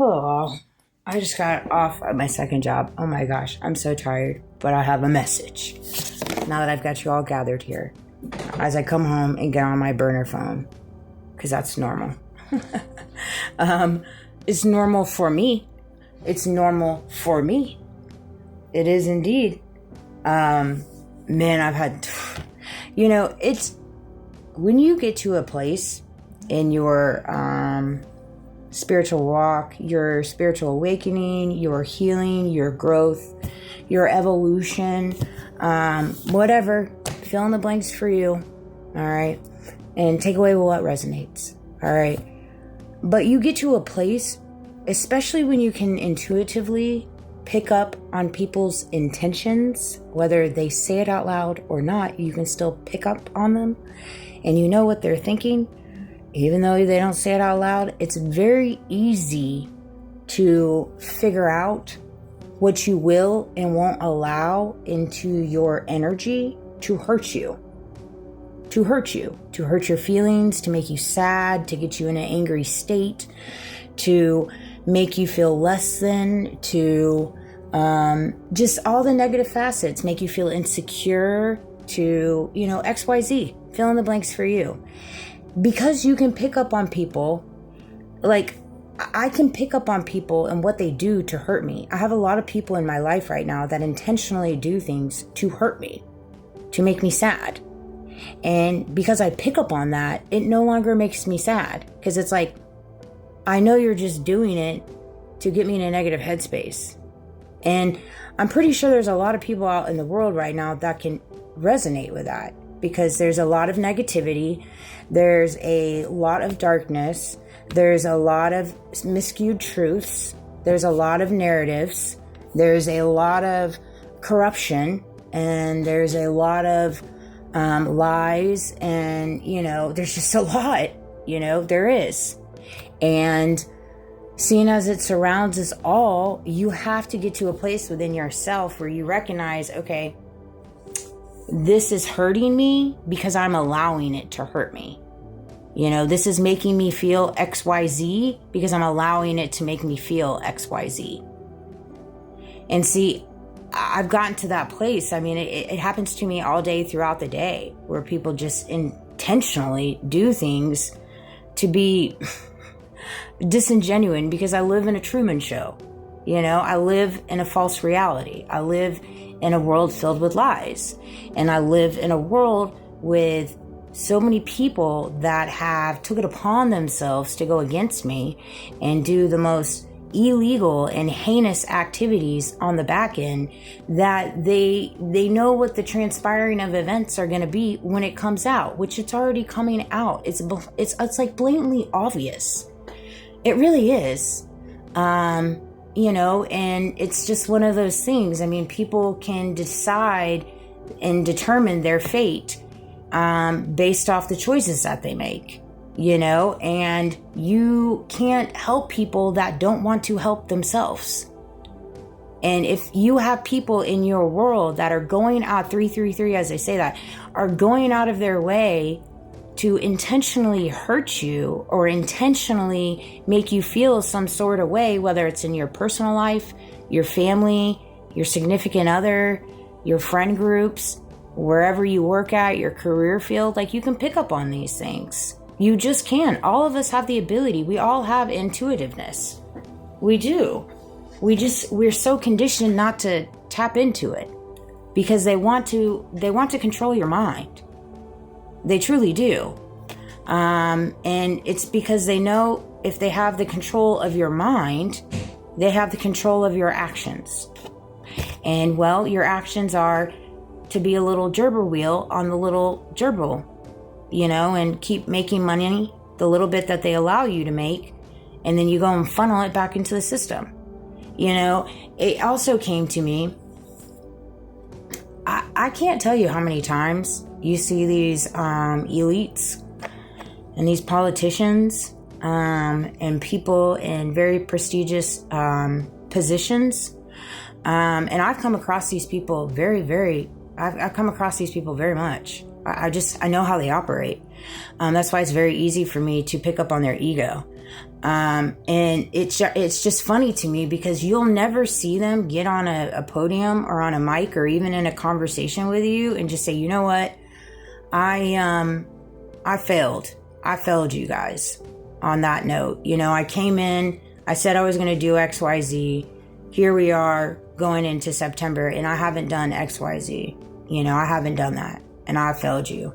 Oh, I just got off at my second job. Oh my gosh, I'm so tired. But I have a message. Now that I've got you all gathered here, as I come home and get on my burner phone, because that's normal. It's normal for me. It's normal for me. It is indeed. Man, I've had, it's when you get to a place in your spiritual walk, your spiritual awakening, your healing, your growth, your evolution, whatever, fill in the blanks for you, all right? And take away what resonates, all right? But you get to a place, especially when you can intuitively pick up on people's intentions, whether they say it out loud or not, you can still pick up on them, and you know what they're thinking. Even though they don't say it out loud, it's very easy to figure out what you will and won't allow into your energy to hurt you. To hurt your feelings, to make you sad, to get you in an angry state, to make you feel less than, to just all the negative facets, make you feel insecure, to, XYZ, fill in the blanks for you. Because you can pick up on people, like I can pick up on people and what they do to hurt me. I have a lot of people in my life right now that intentionally do things to hurt me, to make me sad. And because I pick up on that, it no longer makes me sad. Because it's like, I know you're just doing it to get me in a negative headspace. And I'm pretty sure there's a lot of people out in the world right now that can resonate with that. Because there's a lot of negativity, there's a lot of darkness, there's a lot of miscued truths, there's a lot of narratives, there's a lot of corruption, and there's a lot of lies, and, there's just a lot, there is. And seeing as it surrounds us all, you have to get to a place within yourself where you recognize, okay, this is hurting me because I'm allowing it to hurt me. This is making me feel XYZ because I'm allowing it to make me feel XYZ. And see, I've gotten to that place. I mean, it happens to me all day throughout the day where people just intentionally do things to be disingenuine because I live in a Truman Show. I live in a false reality. I live in a world filled with lies. And I live in a world with so many people that have took it upon themselves to go against me and do the most illegal and heinous activities on the back end, that they know what the transpiring of events are going to be when it comes out, which it's already coming out. It's like blatantly obvious. It really is. And it's just one of those things. I mean, people can decide and determine their fate based off the choices that they make, and you can't help people that don't want to help themselves. And if you have people in your world that are going out 333, as I say that, are going out of their way to intentionally hurt you or intentionally make you feel some sort of way, whether it's in your personal life, your family, your significant other, your friend groups, wherever you work at, your career field, like you can pick up on these things. You just can. All of us have the ability. We all have intuitiveness. We do. We're so conditioned not to tap into it because they want to control your mind. They truly do. And it's because they know if they have the control of your mind, they have the control of your actions. And well, your actions are to be a little gerbil wheel on the little gerbil, and keep making money, the little bit that they allow you to make, and then you go and funnel it back into the system. It also came to me, I can't tell you how many times you see these elites and these politicians and people in very prestigious positions. And I've come across these people I've come across these people very much. I know how they operate. That's why it's very easy for me to pick up on their ego. And it's just funny to me because you'll never see them get on a podium or on a mic or even in a conversation with you and just say, you know what, I failed. I failed you guys on that note. You know, I came in, I said I was going to do XYZ. Here we are going into September and I haven't done XYZ. You know, I haven't done that and I failed you.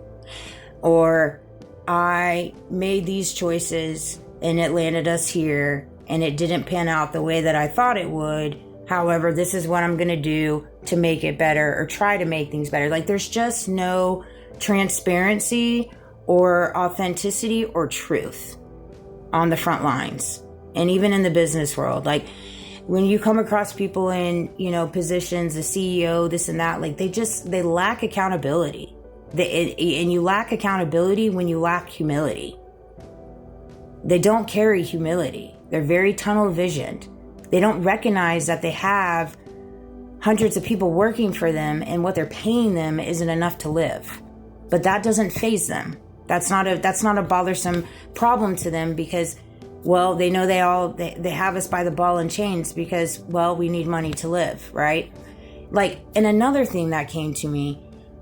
Or I made these choices and it landed us here and it didn't pan out the way that I thought it would. However, this is what I'm going to do to make it better or try to make things better. Like there's just no transparency or authenticity or truth on the front lines. And even in the business world, like when you come across people in, you know, positions, the CEO, this and that, like they lack accountability. And you lack accountability when you lack humility. They don't carry humility. They're very tunnel visioned. They don't recognize that they have hundreds of people working for them and what they're paying them isn't enough to live. But that doesn't faze them. That's not a bothersome problem to them because, well, they know they have us by the ball and chains because, well, we need money to live, right? Like, and another thing that came to me,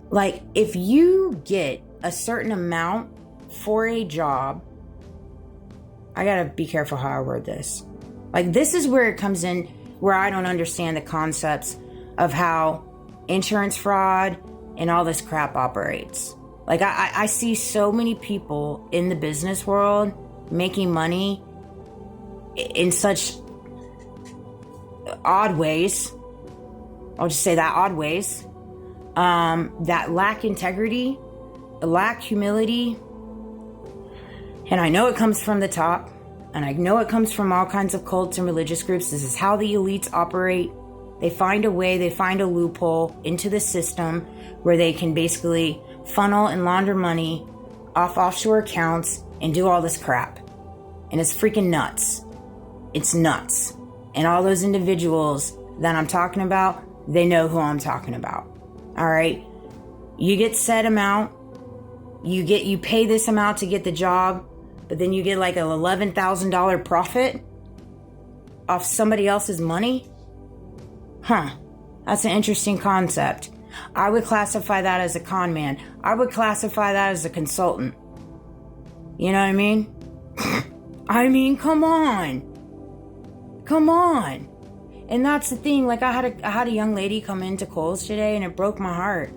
like if you get a certain amount for a job, I gotta be careful how I word this. Like this is where it comes in, where I don't understand the concepts of how insurance fraud and all this crap operates. Like I see so many people in the business world making money in such odd ways. I'll just say that, odd ways. That lack integrity, lack humility. And I know it comes from the top, and I know it comes from all kinds of cults and religious groups. This is how the elites operate. They find a way, they find a loophole into the system where they can basically funnel and launder money off offshore accounts and do all this crap. And it's freaking nuts. It's nuts. And all those individuals that I'm talking about, they know who I'm talking about. All right. You get set amount. You pay this amount to get the job, but then you get like an $11,000 profit off somebody else's money. That's an interesting concept. I would classify that as a con man. I would classify that as a consultant. You know what I mean? I mean, come on. And that's the thing. Like I had a young lady come into Kohl's today and it broke my heart.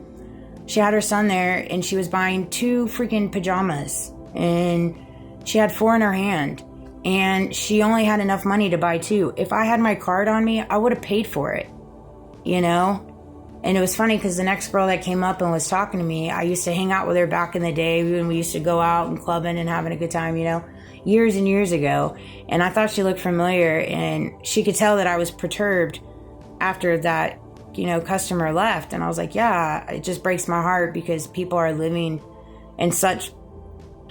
She had her son there and she was buying 2 freaking pajamas and she had 4 in her hand and she only had enough money to buy 2. If I had my card on me, I would have paid for it, you know? And it was funny because the next girl that came up and was talking to me, I used to hang out with her back in the day when we used to go out and clubbing and having a good time, you know, years and years ago. And I thought she looked familiar and she could tell that I was perturbed after that, you know, customer left. And I was like, yeah, it just breaks my heart because people are living in such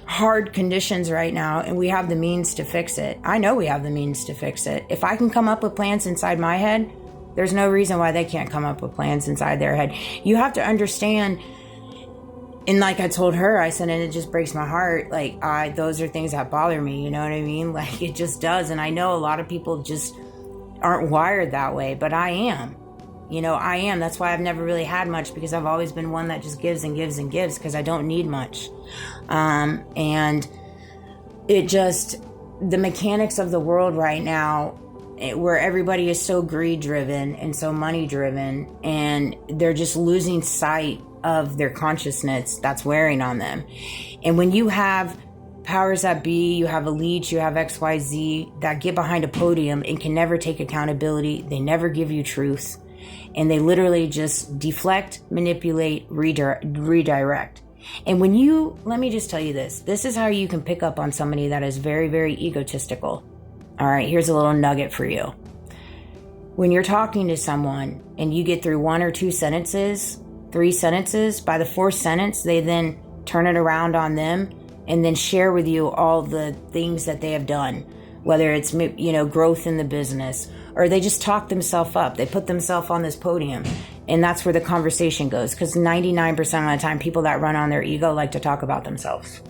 hard conditions right now and we have the means to fix it. I know we have the means to fix it. If I can come up with plans inside my head, there's no reason why they can't come up with plans inside their head. You have to understand, and like I told her, I said, and it just breaks my heart. Like, those are things that bother me, you know what I mean? Like, it just does. And I know a lot of people just aren't wired that way, but I am. You know, I am. That's why I've never really had much, because I've always been one that just gives and gives and gives, because I don't need much. And it just, the mechanics of the world right now, where everybody is so greed driven and so money driven, and they're just losing sight of their consciousness that's wearing on them. And when you have powers that be, you have elites, you have XYZ that get behind a podium and can never take accountability, they never give you truth, and they literally just deflect, manipulate, redirect. And when you, let me just tell you this is how you can pick up on somebody that is very, very egotistical. All right, here's a little nugget for you. When you're talking to someone and you get through 1 or 2 sentences, 3 sentences, by the 4th sentence, they then turn it around on them and then share with you all the things that they have done, whether it's, you know, growth in the business, or they just talk themselves up. They put themselves on this podium, and that's where the conversation goes, because 99% of the time, people that run on their ego like to talk about themselves.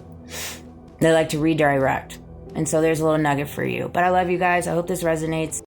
They like to redirect. And so there's a little nugget for you. But I love you guys. I hope this resonates.